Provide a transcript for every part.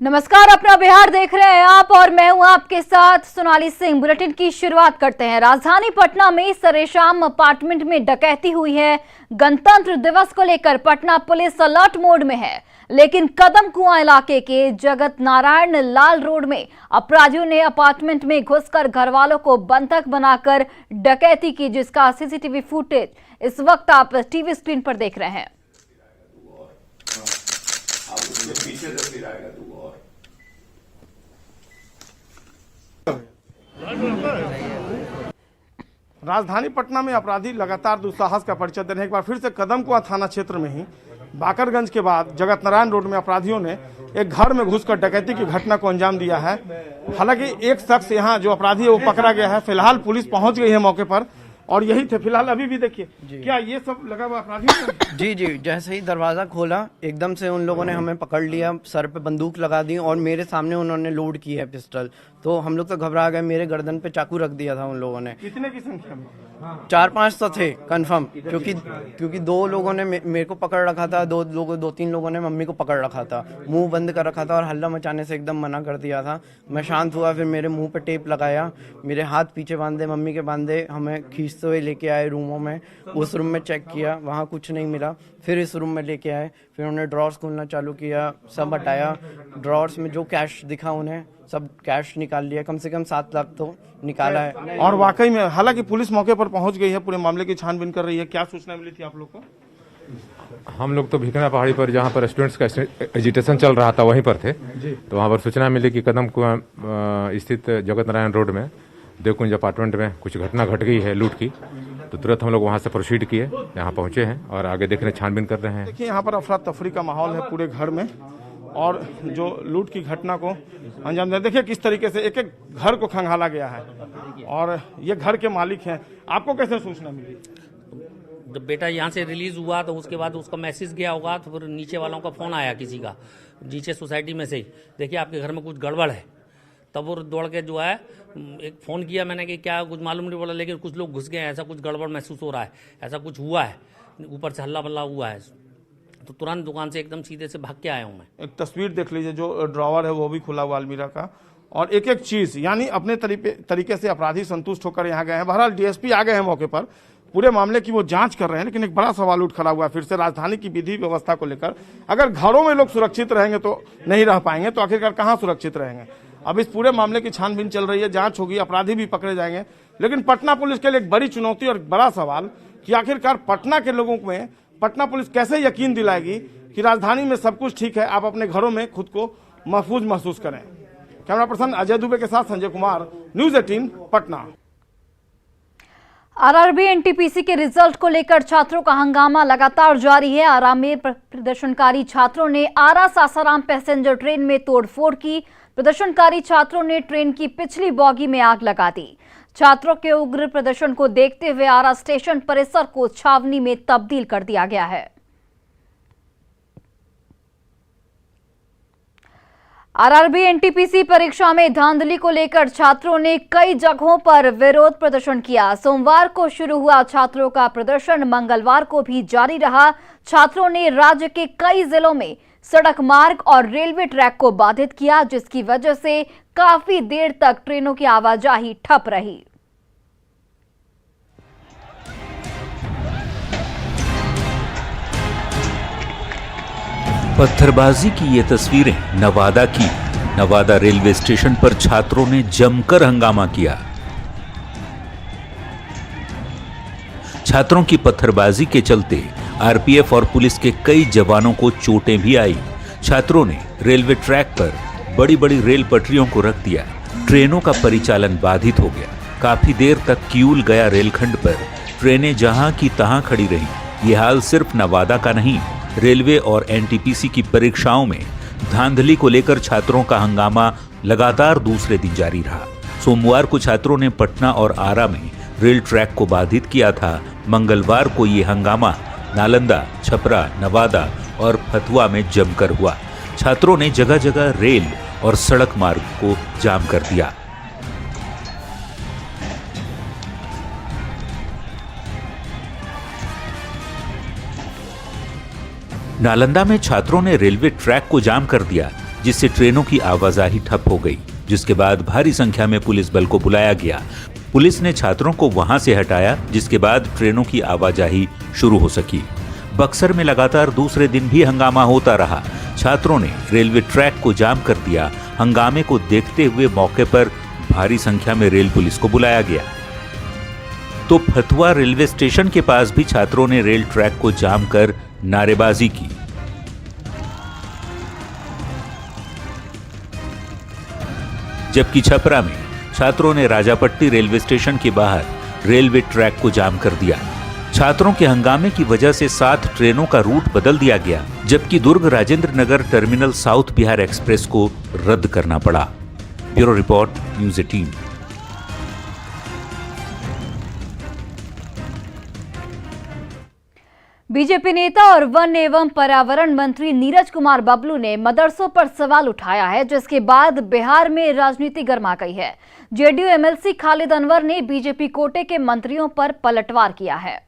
नमस्कार, अपना बिहार देख रहे हैं आप और मैं हूं आपके साथ सोनाली सिंह। बुलेटिन की शुरुआत करते हैं। राजधानी पटना में सरेशाम अपार्टमेंट में डकैती हुई है। गणतंत्र दिवस को लेकर पटना पुलिस अलर्ट मोड में है, लेकिन कदम कुआं इलाके के जगत नारायण लाल रोड में अपराधियों ने अपार्टमेंट में घुसकर घरवालों को बंधक बनाकर डकैती की, जिसका सीसीटीवी फुटेज इस वक्त आप टीवी स्क्रीन पर देख रहे हैं। राजधानी पटना में अपराधी लगातार दुस्साहस का परिचय दे रहे हैं। एक बार फिर से कदमकुआं थाना क्षेत्र में ही बाकरगंज के बाद जगत नारायण रोड में अपराधियों ने एक घर में घुसकर डकैती की घटना को अंजाम दिया है। हालांकि एक शख्स यहाँ जो अपराधी है वो पकड़ा गया है। फिलहाल पुलिस पहुंच गई है मौके पर और यही थे। फिलहाल अभी भी देखिए क्या ये सब लगा हुआ अपराधियों जी जी, जैसे ही दरवाजा खोला एकदम से उन लोगों ने हमें पकड़ लिया, सर पे बंदूक लगा दी और मेरे सामने उन्होंने लोड की है पिस्टल। तो हम लोग तो घबरा गए, मेरे गर्दन पे चाकू रख दिया था उन लोगों ने। कितने की संख्या में? 4-5 तो थे कंफर्म, क्योंकि दो लोगों ने मेरे को पकड़ रखा था, 2-3 लोगों ने मम्मी को पकड़ रखा था, मुंह बंद कर रखा था और हल्ला मचाने से एकदम मना कर दिया था। मैं शांत हुआ, फिर मेरे मुंह पे टेप लगाया, मेरे हाथ पीछे बांधे, मम्मी के बांधे, हमें खींचते हुए लेके आए रूमों में। उस रूम में चेक किया, वहाँ कुछ नहीं मिला। फिर इस रूम में लेके आए, फिर उन्होंने ड्रॉर्स खोलना चालू किया, सब हटाया। ड्रॉर्स में जो कैश दिखा उन्हें सब कैश निकाल लिया, कम से कम 7 लाख तो निकाला है। और वाकई में हालांकि पुलिस मौके पर पहुंच गई है, पूरे मामले की छानबीन कर रही है। क्या सूचना मिली थी आप लोग को? हम लोग तो भिकना पहाड़ी पर जहाँ पर स्टूडेंट्स का एजिटेशन चल रहा था वहीं पर थे। तो वहाँ पर सूचना मिली कि कदमकुआं स्थित जगत नारायण रोड में देवकुंज अपार्टमेंट में कुछ घटना घट गई है लूट की। तो तुरंत हम लोग वहाँ से प्रोसीड किए, यहाँ पहुँचे हैं और आगे देखने छानबीन कर रहे हैं। देखिए यहाँ पर अफरा तफरी का माहौल है पूरे घर में और जो लूट की घटना को अंजाम दिया। देखिए किस तरीके से एक एक घर को खंगाला गया है और ये घर के मालिक हैं। आपको कैसे सूचना मिली? जब बेटा यहाँ से रिलीज हुआ तो उसके बाद उसका मैसेज गया होगा, तो फिर नीचे वालों का फोन आया किसी का, नीचे सोसाइटी में से ही, देखिए आपके घर में कुछ गड़बड़ है। तब वो दौड़ के जो है एक फ़ोन किया मैंने कि क्या कुछ मालूम नहीं पड़ा, लेकिन कुछ लोग घुस गए हैं, ऐसा कुछ गड़बड़ महसूस हो रहा है, ऐसा कुछ हुआ है, ऊपर से हल्ला बल्ला हुआ है। तो तुरंत दुकान से एकदम सीधे से भाग के आया हूँ मैं। एक तस्वीर देख लीजिए, जो ड्रॉवर है वो भी खुला हुआ अलमीरा का, और एक एक चीज यानी अपने तरीके से अपराधी संतुष्ट होकर यहाँ गए हैं। बहरहाल डीएसपी आ गए हैं मौके पर, पूरे मामले की वो जांच कर रहे हैं। लेकिन एक बड़ा सवाल उठ खड़ा हुआ है फिर से राजधानी की विधि व्यवस्था को लेकर। अगर घरों में लोग सुरक्षित रहेंगे तो नहीं रह पाएंगे, तो आखिरकार कहाँ सुरक्षित रहेंगे? अब इस पूरे मामले की छानबीन चल रही है, जांच होगी, अपराधी भी पकड़े जाएंगे। लेकिन पटना पुलिस के लिए एक बड़ी चुनौती और बड़ा सवाल कि आखिरकार पटना के लोगों में पटना पुलिस कैसे यकीन दिलाएगी कि राजधानी में सब कुछ ठीक है, आप अपने घरों में खुद को महफूज महसूस करें। कैमरा पर्सन अजय दुबे के साथ Sanjay Kumar, news 18 Patna. RRB NTPC के रिजल्ट को लेकर छात्रों का हंगामा लगातार जारी है। आरा में प्रदर्शनकारी छात्रों ने आरा सासाराम पैसेंजर ट्रेन में तोड़फोड़ की। प्रदर्शनकारी छात्रों ने ट्रेन की पिछली बॉगी में आग लगा दी। छात्रों के उग्र प्रदर्शन को देखते हुए आरा स्टेशन परिसर को छावनी में तब्दील कर दिया गया है। आरआरबी एनटीपीसी परीक्षा में धांधली को लेकर छात्रों ने कई जगहों पर विरोध प्रदर्शन किया। सोमवार को शुरू हुआ छात्रों का प्रदर्शन मंगलवार को भी जारी रहा। छात्रों ने राज्य के कई जिलों में सड़क मार्ग और रेलवे ट्रैक को बाधित किया, जिसकी वजह से काफी देर तक ट्रेनों की आवाजाही ठप रही। पत्थरबाजी की ये तस्वीरें नवादा की। नवादा रेलवे स्टेशन पर छात्रों ने जमकर हंगामा किया। छात्रों की पत्थरबाजी के चलते आरपीएफ और पुलिस के कई जवानों को चोटें भी आई। छात्रों ने रेलवे ट्रैक पर बड़ी बड़ी रेल पटरियों को रख दिया। ट्रेनों का परिचालन बाधित हो गया। काफी देर तक किऊल गया रेलखंड पर ट्रेनें जहां की तहां खड़ी रही। ये हाल सिर्फ नवादा का नहीं, रेलवे और एनटीपीसी की परीक्षाओं में धांधली को लेकर छात्रों का हंगामा लगातार दूसरे दिन जारी रहा। सोमवार को छात्रों ने पटना और आरा में रेल ट्रैक को बाधित किया था। मंगलवार को ये हंगामा नालंदा, छपरा, नवादा और फतुआ में जमकर हुआ। छात्रों ने जगह जगह रेल और सड़क मार्ग को जाम कर दिया। नालंदा में छात्रों ने रेलवे ट्रैक को जाम कर दिया, जिससे ट्रेनों की आवाजाही ठप हो गई, जिसके बाद भारी संख्या में पुलिस बल को बुलाया गया। पुलिस ने छात्रों को वहां से हटाया, जिसके बाद ट्रेनों की आवाजाही शुरू हो सकी। बक्सर में लगातार दूसरे दिन भी हंगामा होता रहा। छात्रों ने रेलवे ट्रैक को जाम कर दिया। हंगामे को देखते हुए मौके पर भारी संख्या में रेल पुलिस को बुलाया गया। तो फतुहा रेलवे स्टेशन के पास भी छात्रों ने रेल ट्रैक को जाम कर नारेबाजी की। जबकि छपरा में छात्रों ने राजापट्टी रेलवे स्टेशन के बाहर रेलवे ट्रैक को जाम कर दिया। छात्रों के हंगामे की वजह से 7 ट्रेनों का रूट बदल दिया गया, जबकि दुर्ग Rajendra Nagar terminal south Bihar express को रद्द करना पड़ा। Bureau report, news 18। बीजेपी नेता और वन एवं पर्यावरण मंत्री नीरज कुमार बबलू ने मदरसों पर सवाल उठाया है, जिसके बाद बिहार में राजनीति गर्मा गई है। जेडीयू एमएलसी खालिद अनवर ने बीजेपी कोटे के मंत्रियों पर पलटवार किया है।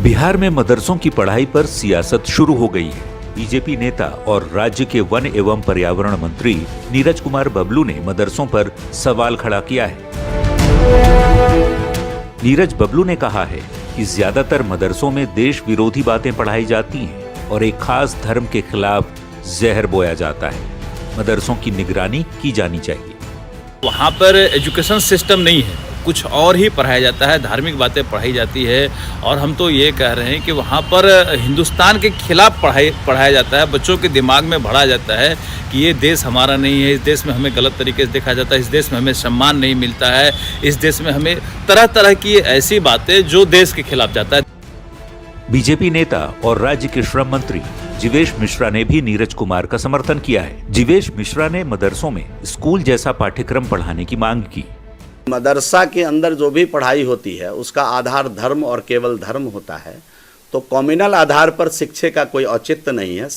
बिहार में मदरसों की पढ़ाई पर सियासत शुरू हो गई है। बीजेपी नेता और राज्य के वन एवं पर्यावरण मंत्री नीरज कुमार बबलू ने मदरसों पर सवाल खड़ा किया है। नीरज बबलू ने कहा है कि ज्यादातर मदरसों में देश विरोधी बातें पढ़ाई जाती हैं और एक खास धर्म के खिलाफ जहर बोया जाता है। मदरसों की निगरानी की जानी चाहिए। वहाँ पर एजुकेशन सिस्टम नहीं है, कुछ और ही पढ़ाया जाता है, धार्मिक बातें पढ़ाई जाती है। और हम तो ये कह रहे हैं कि वहाँ पर हिंदुस्तान के खिलाफ पढ़ाया जाता है। बच्चों के दिमाग में भरा जाता है कि ये देश हमारा नहीं है, इस देश में हमें गलत तरीके से देखा जाता है, इस देश में हमें सम्मान नहीं मिलता है, इस देश में हमें तरह तरह की ऐसी बातें जो देश के खिलाफ जाता है। बीजेपी नेता और राज्य के श्रम मंत्री जीवेश मिश्रा ने भी नीरज कुमार का समर्थन किया है। जीवेश मिश्रा ने मदरसों में स्कूल जैसा पाठ्यक्रम पढ़ाने की मांग की। मदरसा के अंदर जो भी पढ़ाई होती है उसका आधार धर्म और केवल धर्म होता है, तो कॉम्युनल आधार पर शिक्षा का कोई औचित्य नहीं है।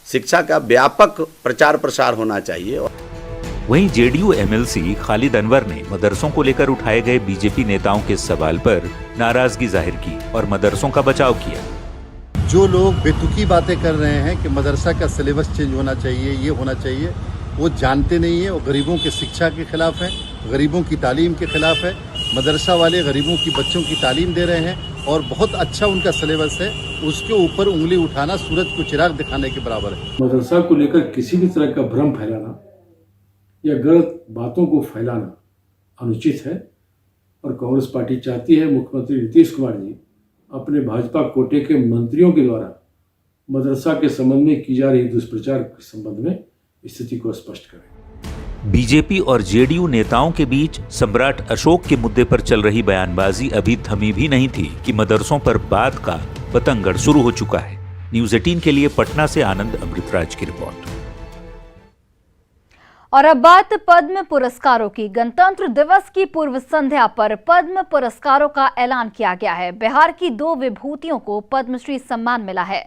शिक्षा का व्यापक प्रचार प्रसार होना चाहिए। वहीं जेडीयू एमएलसी खालिद अनवर ने मदरसों को लेकर उठाए गए बीजेपी नेताओं के सवाल पर नाराजगी जाहिर की और मदरसों का बचाव किया। जो लोग बेतुकी बातें कर रहे हैं कि मदरसा का सिलेबस चेंज होना चाहिए, ये होना चाहिए, वो जानते नहीं है। वो गरीबों की शिक्षा के खिलाफ है, गरीबों की तालीम के खिलाफ है। मदरसा वाले गरीबों की बच्चों की तालीम दे रहे हैं और बहुत अच्छा उनका सिलेबस है। उसके ऊपर उंगली उठाना सूरज को चिराग दिखाने के बराबर है। मदरसा को लेकर किसी भी तरह का भ्रम फैलाना या गलत बातों को फैलाना अनुचित है और कांग्रेस पार्टी चाहती है मुख्यमंत्री नीतीश कुमार जी अपने भाजपा कोटे के मंत्रियों के द्वारा मदरसा के संबंध में की जा रही दुष्प्रचार के संबंध में स्थिति को स्पष्ट करें। बीजेपी और जेडीयू नेताओं के बीच सम्राट अशोक के मुद्दे पर चल रही बयानबाजी अभी थमी भी नहीं थी कि मदरसों पर बात का पतंगड़ शुरू हो चुका है। न्यूज़ 18 के लिए पटना से आनंद अमृतराज की रिपोर्ट। और अब बात पद्म पुरस्कारों की। गणतंत्र दिवस की पूर्व संध्या पर पद्म पुरस्कारों का ऐलान किया गया है। बिहार की 2 विभूतियों को पद्मश्री सम्मान मिला है।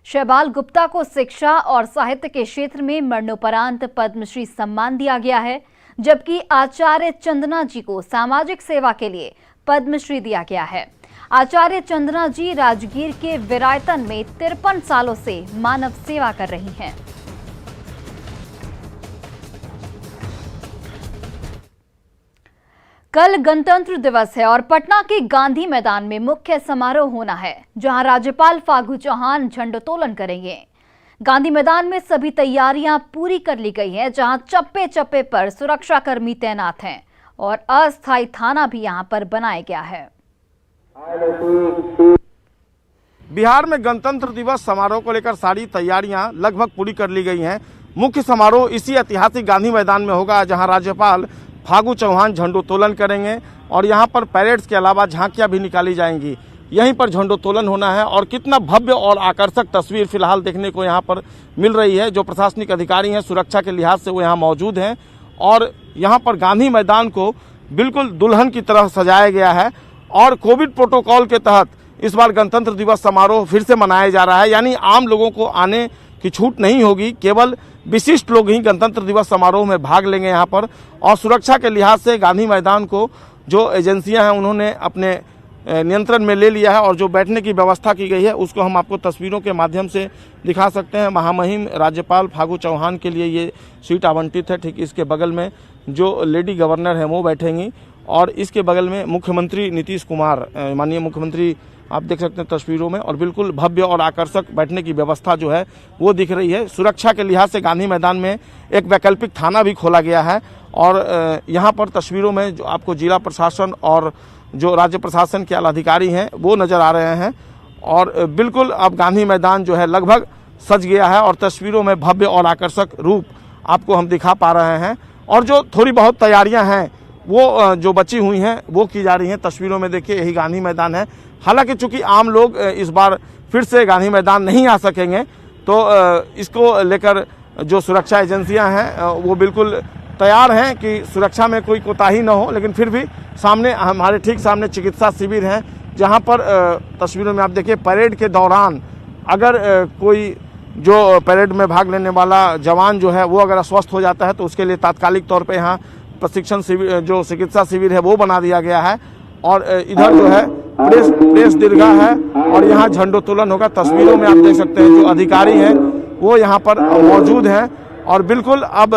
शैबाल गुप्ता को शिक्षा और साहित्य के क्षेत्र में मरणोपरांत पद्मश्री सम्मान दिया गया है, जबकि आचार्य चंदना जी को सामाजिक सेवा के लिए पद्मश्री दिया गया है। आचार्य चंदना जी राजगीर के विरायतन में 53 सालों से मानव सेवा कर रही हैं। कल गणतंत्र दिवस है और पटना के गांधी मैदान में मुख्य समारोह होना है, जहां राज्यपाल फागू चौहान झंडोत्तोलन करेंगे। गांधी मैदान में सभी तैयारियां पूरी कर ली गई हैं, जहां चप्पे चप्पे पर सुरक्षाकर्मी तैनात हैं और अस्थायी थाना भी यहां पर बनाया गया है। बिहार में गणतंत्र दिवस समारोह को लेकर सारी तैयारियां लगभग पूरी कर ली गई हैं। मुख्य समारोह इसी ऐतिहासिक गांधी मैदान में होगा, जहां राज्यपाल फागू चौहान झंडोत्तोलन करेंगे और यहां पर पैरेड्स के अलावा झांकियां भी निकाली जाएंगी। यहीं पर झंडोत्तोलन होना है और कितना भव्य और आकर्षक तस्वीर फिलहाल देखने को यहां पर मिल रही है। जो प्रशासनिक अधिकारी हैं सुरक्षा के लिहाज से वो यहां मौजूद हैं और यहां पर गांधी मैदान को बिल्कुल दुल्हन की तरह सजाया गया है और कोविड प्रोटोकॉल के तहत इस बार गणतंत्र दिवस समारोह फिर से मनाया जा रहा है। यानी आम लोगों को आने की छूट नहीं होगी, केवल विशिष्ट लोग ही गणतंत्र दिवस समारोह में भाग लेंगे यहाँ पर। और सुरक्षा के लिहाज से गांधी मैदान को जो एजेंसियां हैं उन्होंने अपने नियंत्रण में ले लिया है और जो बैठने की व्यवस्था की गई है उसको हम आपको तस्वीरों के माध्यम से दिखा सकते हैं। महामहिम राज्यपाल फागू चौहान के लिए ये सीट आवंटित है। ठीक इसके बगल में जो लेडी गवर्नर है वो बैठेंगी और इसके बगल में मुख्यमंत्री नीतीश कुमार, माननीय मुख्यमंत्री आप देख सकते हैं तस्वीरों में, और बिल्कुल भव्य और आकर्षक बैठने की व्यवस्था जो है वो दिख रही है। सुरक्षा के लिहाज से गांधी मैदान में एक वैकल्पिक थाना भी खोला गया है और यहाँ पर तस्वीरों में जो आपको जिला प्रशासन और जो राज्य प्रशासन के अधिकारी हैं वो नज़र आ रहे हैं और बिल्कुल अब गांधी मैदान जो है लगभग सज गया है और तस्वीरों में भव्य और आकर्षक रूप आपको हम दिखा पा रहे हैं। और जो थोड़ी बहुत तैयारियां हैं वो जो बची हुई हैं वो की जा रही हैं। तस्वीरों में देखिए यही गांधी मैदान है। हालांकि चूंकि आम लोग इस बार फिर से गांधी मैदान नहीं आ सकेंगे तो इसको लेकर जो सुरक्षा एजेंसियां हैं वो बिल्कुल तैयार हैं कि सुरक्षा में कोई कोताही न हो, लेकिन फिर भी सामने हमारे ठीक सामने चिकित्सा शिविर हैं जहां पर तस्वीरों में आप देखिए परेड के दौरान अगर कोई जो परेड में भाग लेने वाला जवान जो है वो अगर अस्वस्थ हो जाता है तो उसके लिए तात्कालिक तौर पे यहाँ प्रशिक्षण शिविर जो चिकित्सा शिविर है वो बना दिया गया है। और इधर जो है प्रेस दीर्घा है और यहाँ झंडोत्तोलन होगा। तस्वीरों में आप देख सकते हैं जो अधिकारी हैं वो यहाँ पर मौजूद हैं और बिल्कुल अब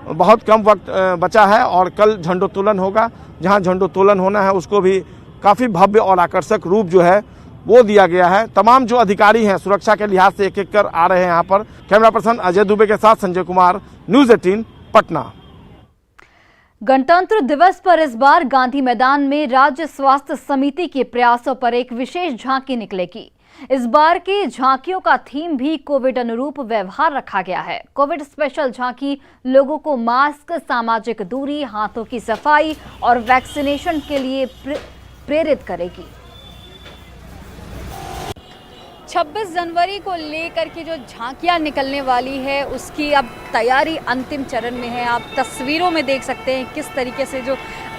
बहुत कम वक्त बचा है और कल झंडोत्तोलन होगा। जहाँ झंडोत्तोलन होना है उसको भी काफ़ी भव्य और आकर्षक रूप जो है वो दिया गया है। तमाम जो अधिकारी हैं सुरक्षा के लिहाज से एक एक कर आ रहे हैं यहाँ पर। कैमरा पर्सन अजय दुबे के साथ संजय कुमार, न्यूज़ 18 पटना। गणतंत्र दिवस पर इस बार गांधी मैदान में राज्य स्वास्थ्य समिति के प्रयासों पर एक विशेष झांकी निकलेगी। इस बार की झांकियों का थीम भी कोविड अनुरूप व्यवहार रखा गया है। कोविड स्पेशल झांकी लोगों को मास्क, सामाजिक दूरी, हाथों की सफाई और वैक्सीनेशन के लिए प्रेरित करेगी। 26 जनवरी को लेकर के जो झांकियां निकलने वाली है उसकी अब तैयारी अंतिम चरण में है। आप तस्वीरों में देख सकते हैं किस तरीके से जो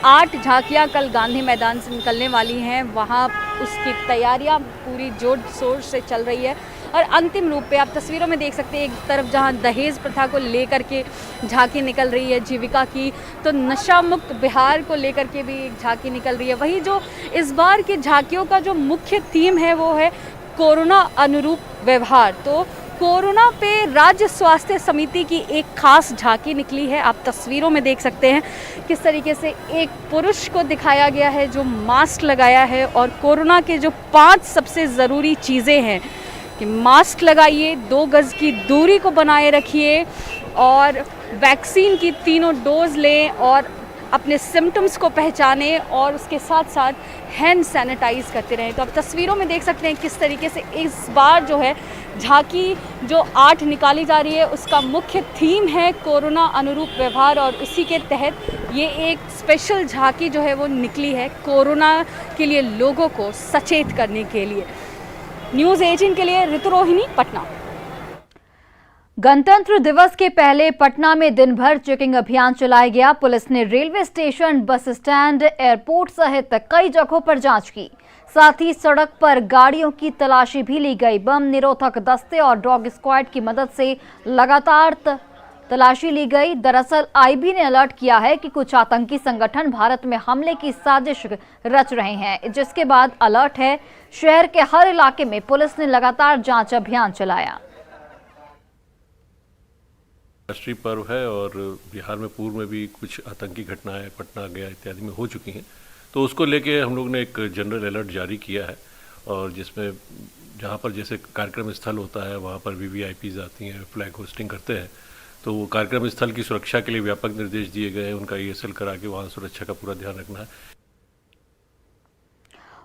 8 झांकियां कल गांधी मैदान से निकलने वाली हैं वहां उसकी तैयारियां पूरी जोर शोर से चल रही है और अंतिम रूप पे आप तस्वीरों में देख सकते हैं एक तरफ जहां दहेज प्रथा को लेकर के झांकी निकल रही है जीविका की, तो नशा मुक्त बिहार को लेकर के भी एक झांकी निकल रही है। वही जो इस बार की झांकियों का जो मुख्य थीम है वो है कोरोना अनुरूप व्यवहार। तो कोरोना पे राज्य स्वास्थ्य समिति की एक खास झांकी निकली है। आप तस्वीरों में देख सकते हैं किस तरीके से एक पुरुष को दिखाया गया है जो मास्क लगाया है और कोरोना के जो 5 सबसे ज़रूरी चीज़ें हैं कि मास्क लगाइए, 2 गज की दूरी को बनाए रखिए और वैक्सीन की 3 डोज लें और अपने सिम्टम्स को पहचानें और उसके साथ साथ हैंड सैनिटाइज करते रहें। तो आप तस्वीरों में देख सकते हैं किस तरीके से इस बार जो है झांकी जो 8 निकाली जा रही है उसका मुख्य थीम है कोरोना अनुरूप व्यवहार और उसी के तहत ये एक स्पेशल झांकी जो है वो निकली है कोरोना के लिए लोगों को सचेत करने के लिए। न्यूज़ 18 के लिए ऋतु रोहिणी, पटना। गणतंत्र दिवस के पहले पटना में दिन भर चेकिंग अभियान चलाया गया। पुलिस ने railway station, bus stand, airport सहित कई जगहों पर जांच की। साथ ही सड़क पर गाड़ियों की तलाशी भी ली गई। बम निरोधक दस्ते और डॉग स्क्वाड की मदद से लगातार तलाशी ली गई। दरअसल आईबी ने अलर्ट किया है कि कुछ आतंकी संगठन भारत में हमले की साजिश रच रहे हैं, जिसके बाद अलर्ट है। शहर के हर इलाके में पुलिस ने लगातार जांच अभियान चलाया। राष्ट्रीय पर्व है और बिहार में पूर्व में भी कुछ आतंकी घटनाएं पटना, गया इत्यादि में हो चुकी हैं, तो उसको लेके हम लोग ने एक जनरल अलर्ट जारी किया है और जिसमें जहां पर जैसे कार्यक्रम स्थल होता है वहां पर वीवीआईपीज आती हैं, फ्लैग होस्टिंग करते हैं, तो वो कार्यक्रम स्थल की सुरक्षा के लिए व्यापक निर्देश दिए गए हैं। उनका ईएसएल करा के वहाँ सुरक्षा का पूरा ध्यान रखना है।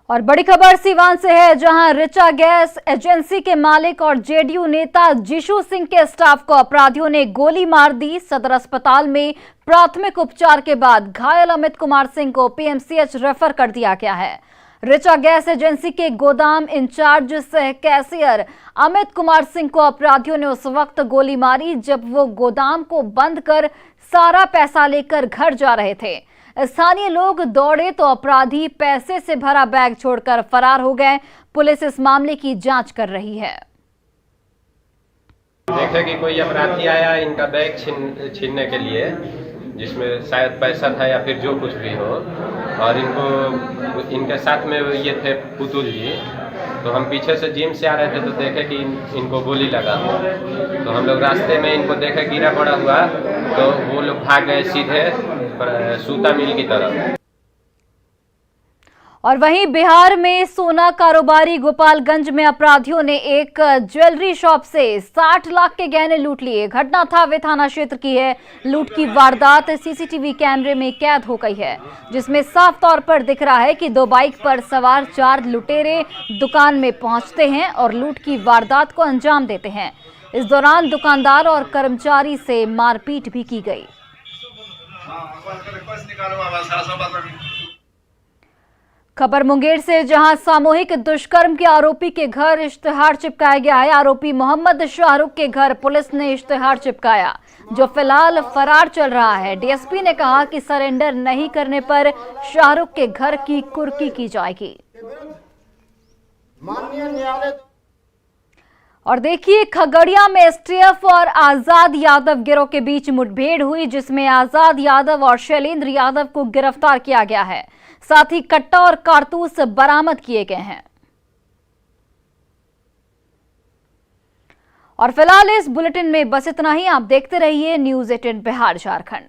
और बड़ी खबर सीवान से है, जहां ऋचा गैस एजेंसी के मालिक और जेडीयू नेता जीशु सिंह के स्टाफ को अपराधियों ने गोली मार दी। सदर अस्पताल में प्राथमिक उपचार के बाद घायल अमित कुमार सिंह को पीएमसीएच रेफर कर दिया गया है। ऋचा गैस एजेंसी के गोदाम इंचार्ज सह कैशियर अमित कुमार सिंह को अपराधियों ने उस वक्त गोली मारी जब वो गोदाम को बंद कर सारा पैसा लेकर घर जा रहे थे। स्थानीय लोग दौड़े तो अपराधी पैसे से भरा बैग छोड़कर फरार हो गए। पुलिस इस मामले की जांच कर रही है। देखा कि कोई अपराधी आया इनका बैग छीनने के लिए, जिसमें शायद पैसा था या फिर जो कुछ भी हो, और इनके साथ में ये थे पुतुल जी। तो हम पीछे से जिम से आ रहे थे तो देखे कि इनको गोली लगा हुआ, तो हम लोग रास्ते में इनको देखे गिरा पड़ा हुआ, तो वो लोग भाग गए सीधे सूता मिल की तरफ। और वहीं बिहार में सोना कारोबारी गोपालगंज में अपराधियों ने एक ज्वेलरी शॉप से 60 लाख के गहने लूट लिए। घटना थावे थाना क्षेत्र की है। लूट की वारदात सीसीटीवी कैमरे में कैद हो गई है, जिसमें साफ तौर पर दिख रहा है कि 2 बाइक पर सवार 4 लुटेरे दुकान में पहुंचते हैं और लूट की वारदात को अंजाम देते हैं। इस दौरान दुकानदार और कर्मचारी से मारपीट भी की गई। खबर मुंगेर से, जहां सामूहिक दुष्कर्म के आरोपी के घर इश्तिहार चिपकाया गया है। आरोपी मोहम्मद शाहरुख के घर पुलिस ने इश्तिहार चिपकाया, जो फिलहाल फरार चल रहा है। डीएसपी ने कहा कि सरेंडर नहीं करने पर शाहरुख के घर की कुर्की की जाएगी। और देखिए, खगड़िया में एसटीएफ और आजाद यादव गिरोह के बीच मुठभेड़ हुई, जिसमें आजाद यादव और शैलेंद्र यादव को गिरफ्तार किया गया है। साथ ही कट्टा और कारतूस बरामद किए गए हैं। और फिलहाल इस बुलेटिन में बस इतना ही। आप देखते रहिए न्यूज़ 18 बिहार झारखंड।